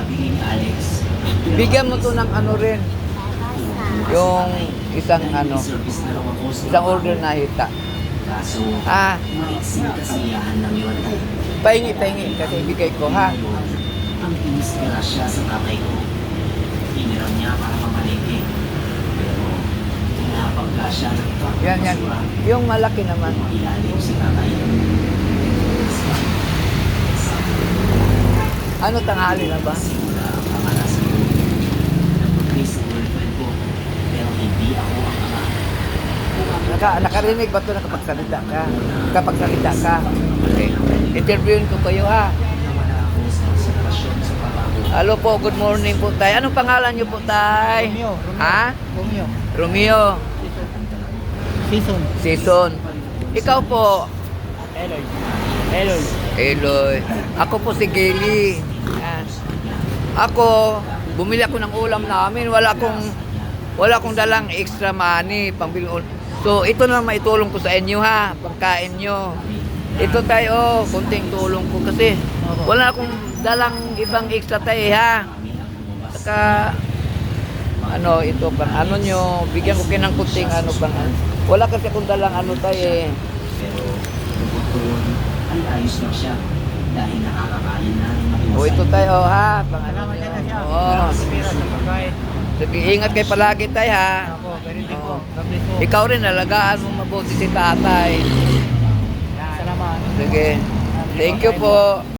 Sabi ni Alex, Bigyan mo to ng ano rin, yung isang ano, service na raw ako sa isang order na hita. kaso, Ah, maiksing kasiyahan lang yun. pahingi kasi ibigay ko ha. Ang inisgrasya sa tatay ko. Hiniram niya para mamalengke. Pero, napagka siya ng Yan. Yung malaki naman. ilalim si tatay. Ano tanghali na ba? Simula ang pangalas ko. Nag-pray sa girlfriend ko. Pero hindi ako ang ama. Nakarinig ba ito nakapagsalita ka? Kapagsalita ka. Okay. Interviewin ko kayo ha. Nawala ako sa sitwasyon sa papa ko. Hello po, good morning po tay. Anong pangalan niyo po tay? Romeo. Ha? Romeo. Romeo. Season. Season. Ikaw po. Eloy. Eloy. Eloy. Ako po si Gaily. Yan. Ako, bumili ako ng ulam namin. Wala akong dalang extra money pambili. So, ito na maitulong ko sa inyo ha. Pagkain nyo. Ito tayo, konting tulong ko kasi wala akong dalang ibang extra tayo ha. Saka, ano, ito pang ano nyo, bigyan ko kayo ng kunting ano pang wala kasi akong dalang ano tayo eh. Pero, bukod doon, ay ayos lang siya. Dahil nakakakain na ng mga O ito tayo ha, pang ano Salamat nyo. na siya. Oo. Pira sa pagkain. Sige, ingat kayo palagi tayo ha. Ako, very good po. Oo. God bless po. Ikaw rin, alagaan mo mabuti si tatay. Salamat. Sige. Thank you po.